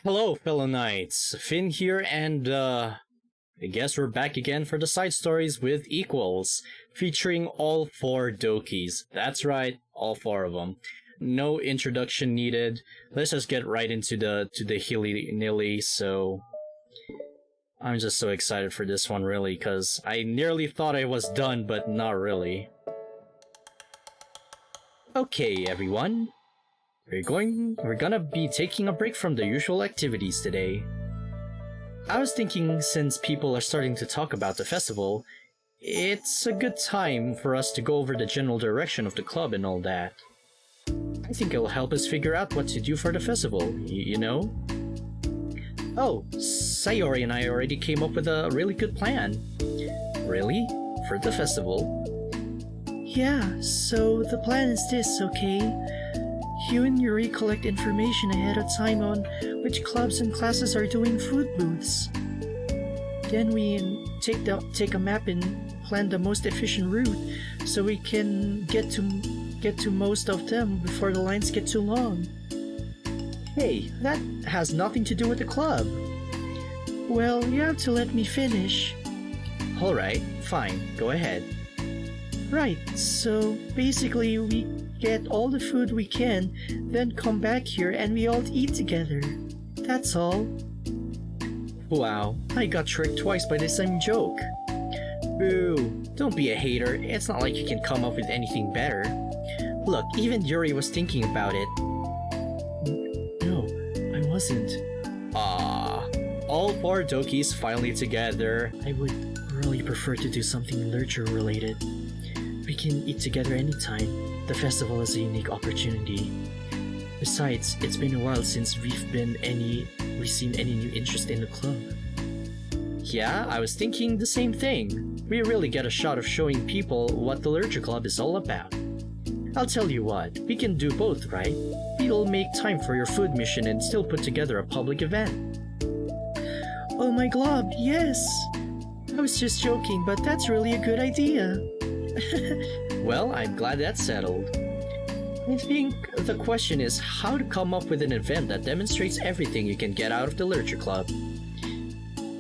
Hello, fellow knights. Finn here, and I guess we're back again for the side stories with Equals, featuring all four Dokis. That's right, all four of them. No introduction needed. Let's just get right into the hilly-nilly. So I'm just so excited for this one, really, because I nearly thought I was done, but not really. Okay, everyone. We're gonna be taking a break from the usual activities today. I was thinking, since people are starting to talk about the festival, it's a good time for us to go over the general direction of the club and all that. I think it'll help us figure out what to do for the festival, you know? Oh, Sayori and I already came up with a really good plan. Really? For the festival? Yeah, so the plan is this, okay? You and Yuri collect information ahead of time on which clubs and classes are doing food booths. Then we take a map and plan the most efficient route so we can get to most of them before the lines get too long. Hey, that has nothing to do with the club. Well, you have to let me finish. Alright, fine, go ahead. Right, so basically we get all the food we can, then come back here and we all eat together. That's all. Wow, I got tricked twice by the same joke. Boo, don't be a hater, it's not like you can come up with anything better. Look, even Yuri was thinking about it. No, I wasn't. All four Dokis finally together. I would really prefer to do something literature related. We can eat together anytime. The festival is a unique opportunity. Besides, it's been a while since we've seen any new interest in the club. Yeah, I was thinking the same thing. We really get a shot of showing people what the literature club is all about. I'll tell you what, we can do both, right? We'll make time for your food mission and still put together a public event. Oh my glob, yes! I was just joking, but that's really a good idea. Well, I'm glad that's settled. I think the question is how to come up with an event that demonstrates everything you can get out of the literature club.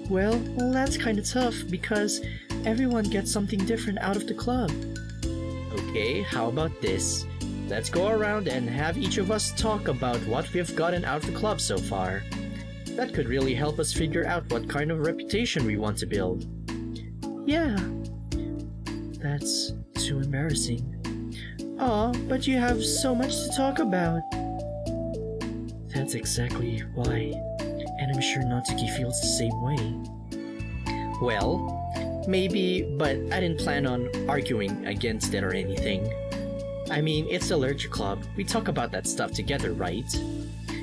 Well, that's kind of tough because everyone gets something different out of the club. Okay, how about this? Let's go around and have each of us talk about what we've gotten out of the club so far. That could really help us figure out what kind of reputation we want to build. Yeah. That's too embarrassing. Aw, but you have so much to talk about. That's exactly why, and I'm sure Natsuki feels the same way. Well, maybe, but I didn't plan on arguing against it or anything. I mean, it's the literature club, we talk about that stuff together, right?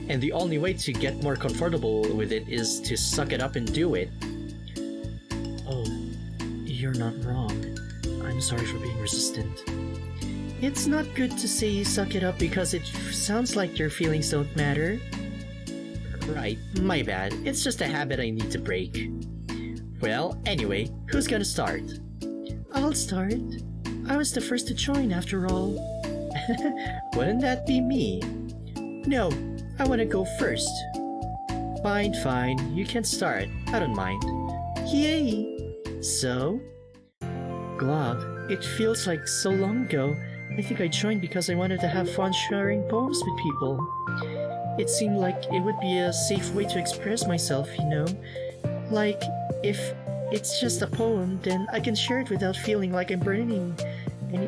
And the only way to get more comfortable with it is to suck it up and do it. Oh, you're not wrong. I'm sorry for being resistant. It's not good to say you suck it up because it sounds like your feelings don't matter. Right, my bad. It's just a habit I need to break. Well, anyway, who's gonna start? I'll start. I was the first to join after all. Wouldn't that be me? No, I want to go first. Fine, you can start. I don't mind. Yay! So? Glob, it feels like so long ago. I think I joined because I wanted to have fun sharing poems with people. It seemed like it would be a safe way to express myself, you know? Like, if it's just a poem, then I can share it without feeling like I'm burdening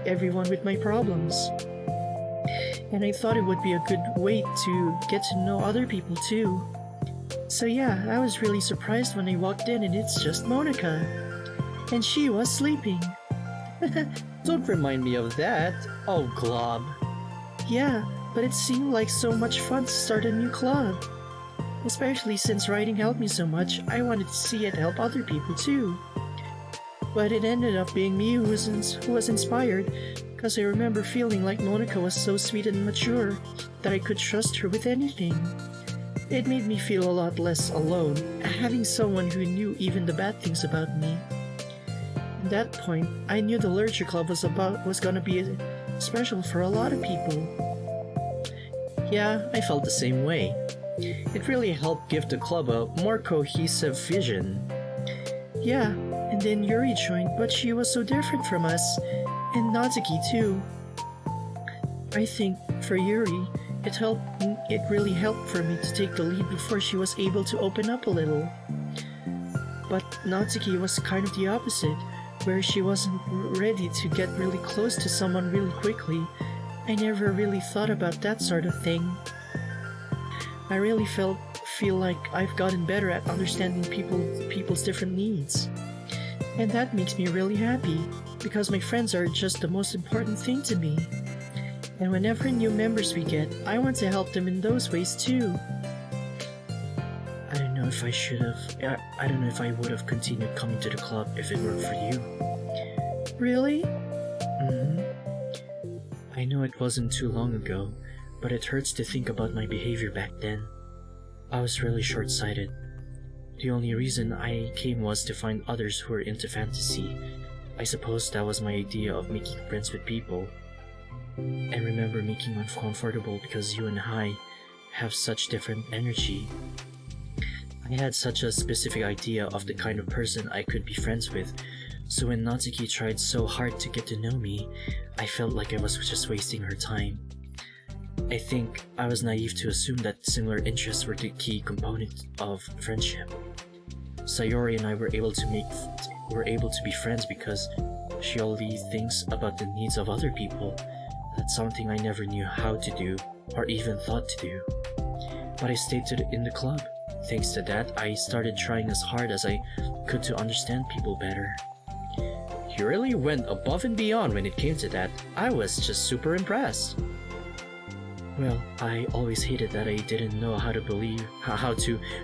everyone with my problems. And I thought it would be a good way to get to know other people too. So yeah, I was really surprised when I walked in and it's just Monica. And she was sleeping. Don't remind me of that. Oh, Glob. Yeah, but it seemed like so much fun to start a new club. Especially since writing helped me so much, I wanted to see it help other people too. But it ended up being me who was inspired, because I remember feeling like Monica was so sweet and mature that I could trust her with anything. It made me feel a lot less alone, having someone who knew even the bad things about me. At that point, I knew the literature club was gonna be special for a lot of people. Yeah, I felt the same way. It really helped give the club a more cohesive vision. Yeah, and then Yuri joined, but she was so different from us. And Natsuki too. I think, for Yuri, it really helped for me to take the lead before she was able to open up a little. But Natsuki was kind of the opposite, where she wasn't ready to get really close to someone really quickly. I never really thought about that sort of thing. I really feel like I've gotten better at understanding people's different needs. And that makes me really happy, because my friends are just the most important thing to me. And whenever new members we get, I want to help them in those ways too. I don't know if I would have continued coming to the club if it weren't for you. Really? I know it wasn't too long ago, but it hurts to think about my behavior back then. I was really short-sighted. The only reason I came was to find others who were into fantasy. I suppose that was my idea of making friends with people. And remember making uncomfortable because you and I have such different energy. I had such a specific idea of the kind of person I could be friends with, so when Natsuki tried so hard to get to know me, I felt like I was just wasting her time. I think I was naive to assume that similar interests were the key component of friendship. Sayori and I were able to be friends because she only thinks about the needs of other people. That's something I never knew how to do or even thought to do. But I stayed in the club. Thanks to that, I started trying as hard as I could to understand people better. You really went above and beyond when it came to that. I was just super impressed. Well, I always hated that I didn't know how to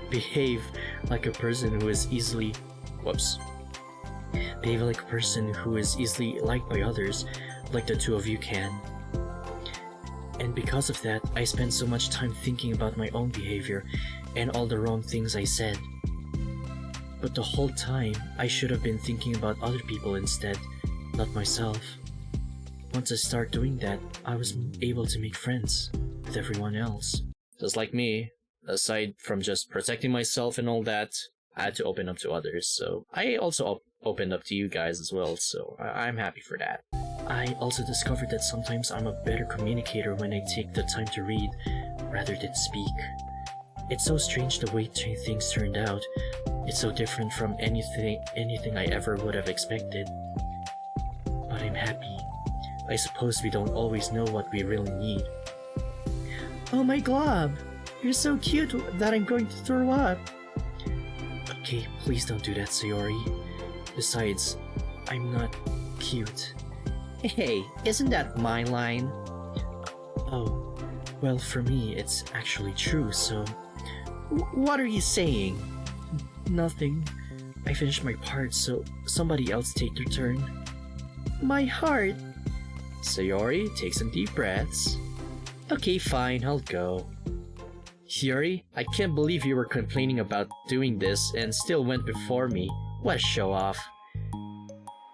behave like a person who is easily liked by others, like the two of you can. And because of that, I spent so much time thinking about my own behavior and all the wrong things I said. But the whole time, I should have been thinking about other people instead, not myself. Once I started doing that, I was able to make friends with everyone else. Just like me, aside from just protecting myself and all that, I had to open up to others, so I also opened up to you guys as well, so I'm happy for that. I also discovered that sometimes I'm a better communicator when I take the time to read rather than speak. It's so strange the way things turned out. It's so different from anything I ever would have expected. But I'm happy. I suppose we don't always know what we really need. Oh my glob! You're so cute that I'm going to throw up. Okay, please don't do that, Sayori. Besides, I'm not cute. Hey, isn't that my line? Oh, well, for me, it's actually true, so... What are you saying? Nothing. I finished my part, so somebody else take their turn. My heart. Sayori, take some deep breaths. Okay, fine, I'll go. Yuri, I can't believe you were complaining about doing this and still went before me. What a show-off.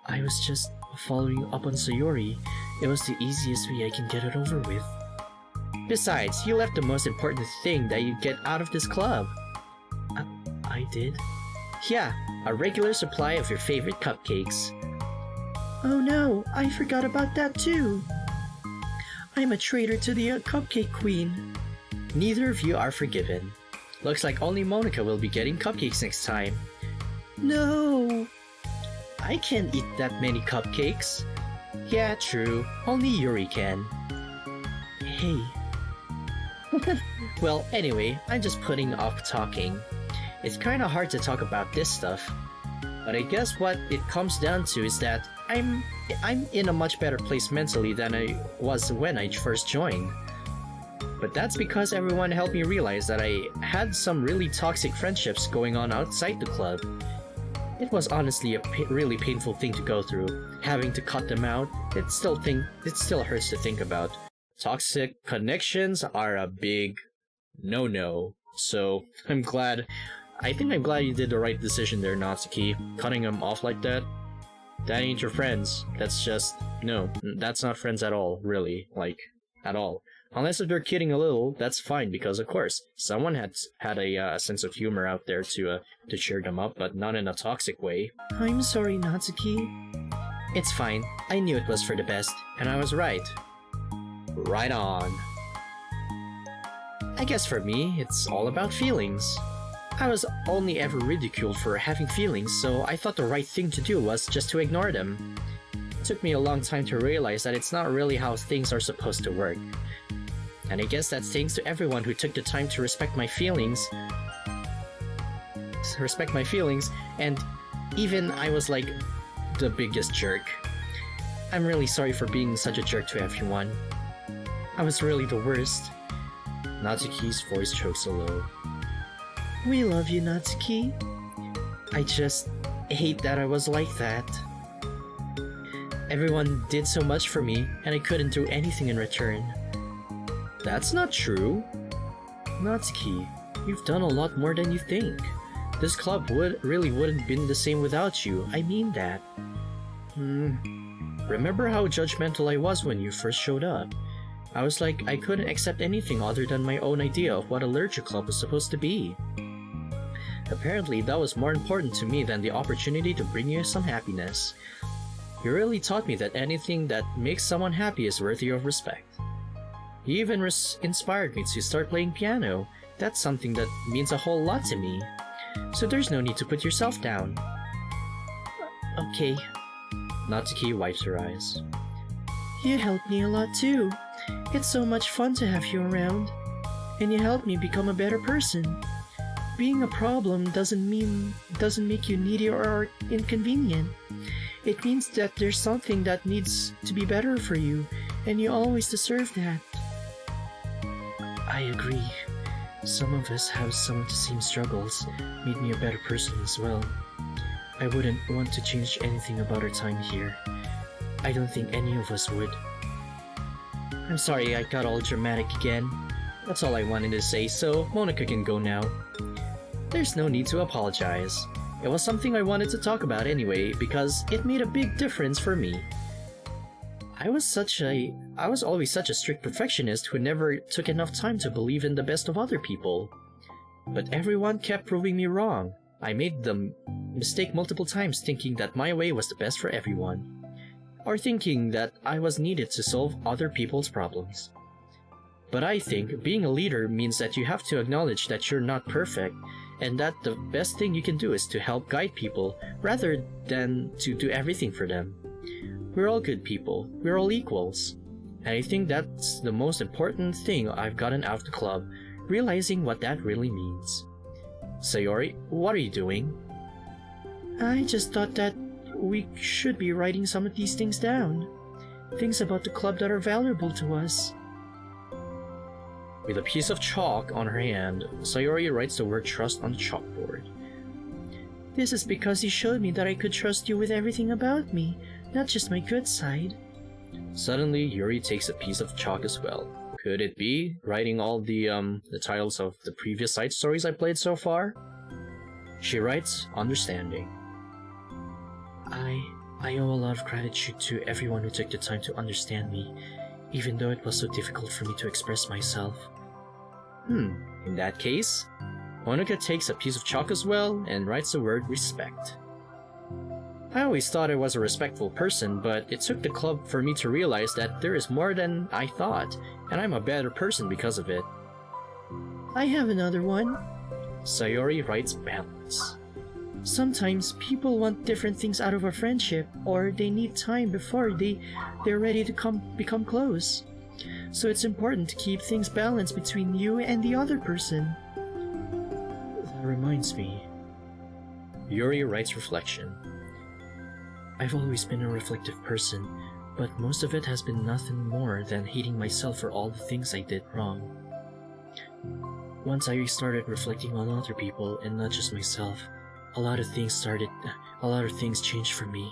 I was just following up on Sayori. It was the easiest way I can get it over with. Besides, you left the most important thing that you get out of this club. I did? Yeah, a regular supply of your favorite cupcakes. Oh no, I forgot about that too. I'm a traitor to the cupcake queen. Neither of you are forgiven. Looks like only Monica will be getting cupcakes next time. No! I can't eat that many cupcakes. Yeah, true. Only Yuri can. Hey. Well, anyway, I'm just putting off talking. It's kinda hard to talk about this stuff. But I guess what it comes down to is that I'm in a much better place mentally than I was when I first joined. But that's because everyone helped me realize that I had some really toxic friendships going on outside the club. It was honestly a really painful thing to go through. Having to cut them out, it still hurts to think about. Toxic connections are a big no-no. So I think I'm glad you did the right decision there, Natsuki. Cutting them off like that? That ain't your friends. That's just... No, that's not friends at all, really. Like, at all. Unless if they're kidding a little, that's fine, because of course, someone had a sense of humor out there to cheer them up, but not in a toxic way. I'm sorry, Natsuki. It's fine. I knew it was for the best, and I was right. Right on. I guess for me, it's all about feelings. I was only ever ridiculed for having feelings, so I thought the right thing to do was just to ignore them. It took me a long time to realize that it's not really how things are supposed to work. And I guess that's thanks to everyone who took the time to respect my feelings, and even I was like the biggest jerk. I'm really sorry for being such a jerk to everyone. I was really the worst. Natsuki's voice chokes a little. We love you, Natsuki. I just hate that I was like that. Everyone did so much for me, and I couldn't do anything in return. That's not true. Natsuki, you've done a lot more than you think. This club wouldn't been the same without you. I mean that. Remember how judgmental I was when you first showed up? I was like, I couldn't accept anything other than my own idea of what a literature club was supposed to be. Apparently, that was more important to me than the opportunity to bring you some happiness. You really taught me that anything that makes someone happy is worthy of respect. You even inspired me to start playing piano. That's something that means a whole lot to me. So there's no need to put yourself down. Okay. Natsuki wipes her eyes. You helped me a lot too. It's so much fun to have you around. And you helped me become a better person. Being a problem doesn't make you needy or inconvenient. It means that there's something that needs to be better for you, and you always deserve that. I agree. Some of us have some of the same struggles, made me a better person as well. I wouldn't want to change anything about our time here. I don't think any of us would. I'm sorry I got all dramatic again. That's all I wanted to say, so Monica can go now. There's no need to apologize. It was something I wanted to talk about anyway, because it made a big difference for me. I was always such a strict perfectionist who never took enough time to believe in the best of other people. But everyone kept proving me wrong. I made the mistake multiple times thinking that my way was the best for everyone. Or thinking that I was needed to solve other people's problems. But I think being a leader means that you have to acknowledge that you're not perfect, and that the best thing you can do is to help guide people rather than to do everything for them. We're all good people. We're all equals. And I think that's the most important thing I've gotten out of the club, realizing what that really means. Sayori, what are you doing? I just thought that we should be writing some of these things down. Things about the club that are valuable to us. With a piece of chalk on her hand, Sayori writes the word trust on the chalkboard. This is because you showed me that I could trust you with everything about me, not just my good side. Suddenly, Yuri takes a piece of chalk as well. Could it be writing all the titles of the previous side stories I played so far? She writes, understanding. I owe a lot of gratitude to everyone who took the time to understand me, even though it was so difficult for me to express myself. In that case, Monica takes a piece of chalk as well and writes the word respect. I always thought I was a respectful person, but it took the club for me to realize that there is more than I thought, and I'm a better person because of it. I have another one. Sayori writes balance. Sometimes people want different things out of a friendship, or they need time before they're ready to become close. So it's important to keep things balanced between you and the other person. That reminds me. Yuri writes reflection. I've always been a reflective person, but most of it has been nothing more than hating myself for all the things I did wrong. Once I started reflecting on other people and not just myself, a lot of things changed for me.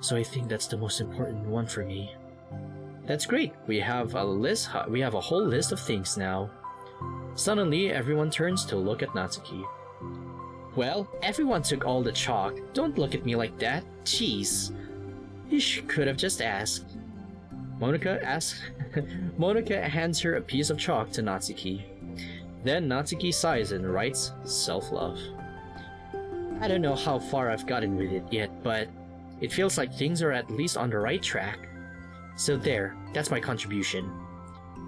So I think that's the most important one for me. That's great. We have a whole list of things now. Suddenly, everyone turns to look at Natsuki. Well, everyone took all the chalk. Don't look at me like that. Jeez. You could have just asked. Monica Monica hands her a piece of chalk to Natsuki. Then Natsuki sighs and writes self-love. I don't know how far I've gotten with it yet, but it feels like things are at least on the right track. So there, that's my contribution.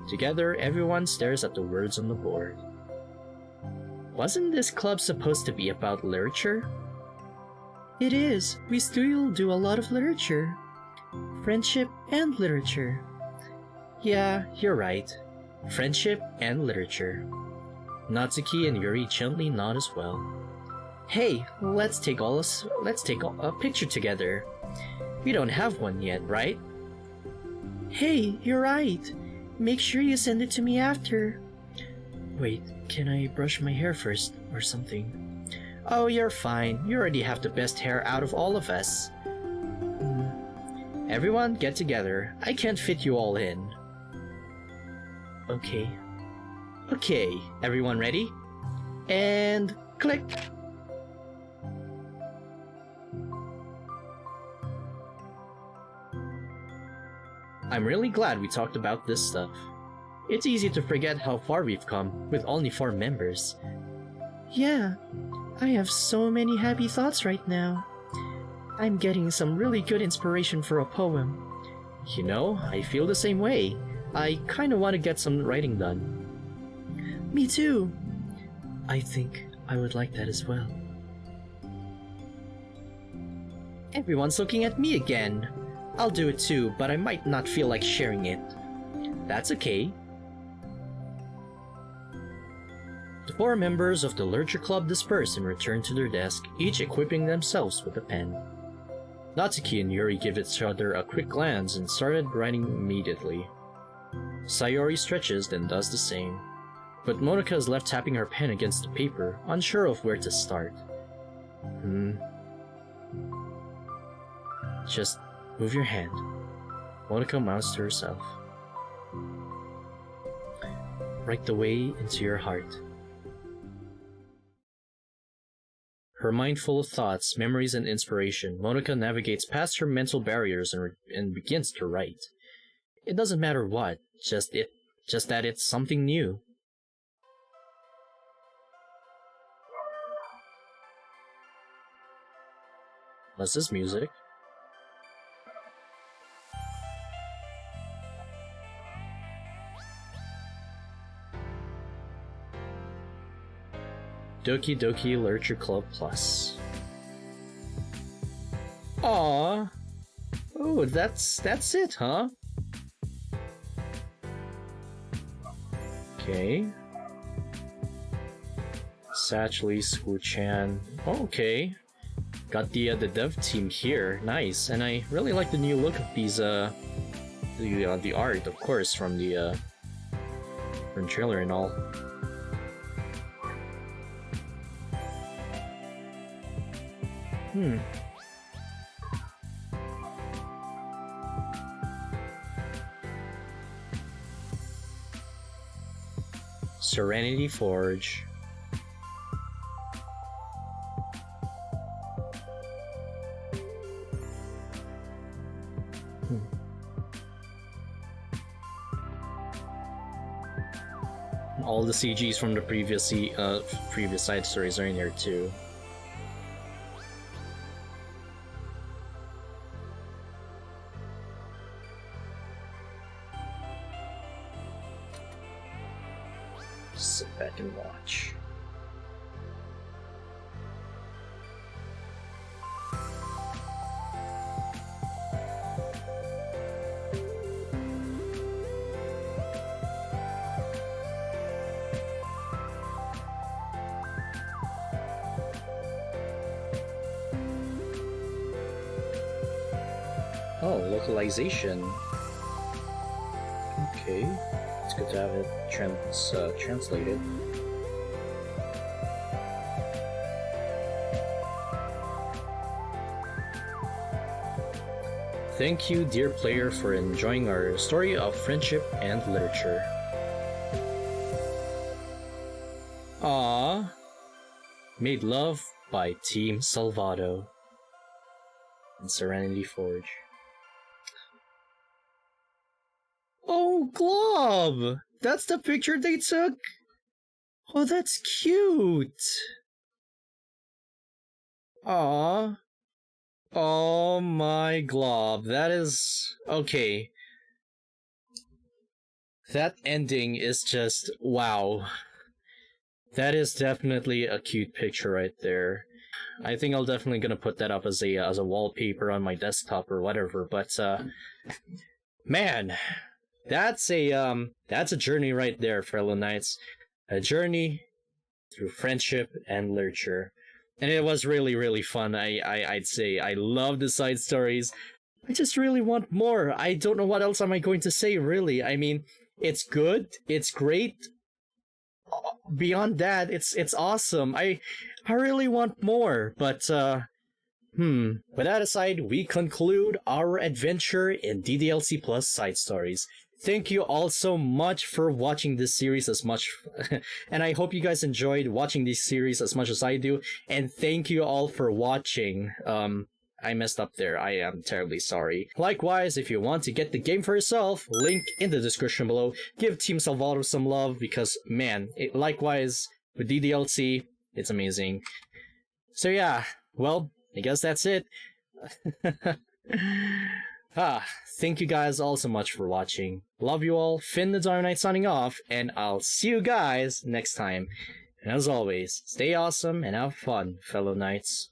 Together, everyone stares at the words on the board. Wasn't this club supposed to be about literature? It is. We still do a lot of literature. Friendship and literature. Yeah, you're right. Friendship and literature. Natsuki and Yuri gently nod as well. Hey, let's take a picture together. We don't have one yet, right? Hey, you're right. Make sure you send it to me after. Wait, can I brush my hair first or something? Oh, you're fine. You already have the best hair out of all of us. Everyone, get together. I can't fit you all in. Okay. Okay, everyone ready? And click! I'm really glad we talked about this stuff. It's easy to forget how far we've come with only 4 members. Yeah, I have so many happy thoughts right now. I'm getting some really good inspiration for a poem. You know, I feel the same way. I kinda want to get some writing done. Me too. I think I would like that as well. Everyone's looking at me again. I'll do it too, but I might not feel like sharing it. That's okay. The 4 members of the Literature Club disperse and return to their desk, each equipping themselves with a pen. Natsuki and Yuri give each other a quick glance and started writing immediately. Sayori stretches, then does the same. But Monica is left tapping her pen against the paper, unsure of where to start. Just move your hand. Monica mouths to herself. Right the way into your heart. Her mind full of thoughts, memories, and inspiration, Monica navigates past her mental barriers and begins to write. It doesn't matter what, just that it's something new. What's this music? Doki Doki Literature Club Plus. Aww. Oh, that's it, huh? Okay. Satchley, Sku-chan. Oh, okay. Got the dev team here. Nice. And I really like the new look of these the art, of course, from the trailer and all. Serenity Forge. All the CGs from the previous side stories are in here too. Sit back and watch. Oh, localization. Okay, it's good to have it translated. Thank you, dear player, for enjoying our story of friendship and literature. Aww. Made love by Team Salvado and Serenity Forge. Oh Oh, Glob! That's the picture they took? Oh, that's cute! Aw. Oh my Glob, that is... Okay. That ending is just... wow. That is definitely a cute picture right there. I think I'll definitely gonna put that up as a wallpaper on my desktop or whatever, but man, that's a journey right there, fellow knights. A journey through friendship and literature. And it was really fun. I'd say I love the side stories. I just really want more. I don't know what else am I going to say, really. I mean, it's good, it's great. Beyond that, it's awesome. I really want more, but with that aside, we conclude our adventure in DDLC Plus side stories. Thank you all so much for watching this series as much, and I hope you guys enjoyed watching this series as much as I do, and thank you all for watching. I messed up there. I am terribly sorry. Likewise, if you want to get the game for yourself, link in the description below. Give Team Salvato some love because, man, likewise, with DDLC, it's amazing. So yeah, well, I guess that's it. Thank you guys all so much for watching. Love you all. Finn the Dark Knight signing off, and I'll see you guys next time. And as always, stay awesome and have fun, fellow knights.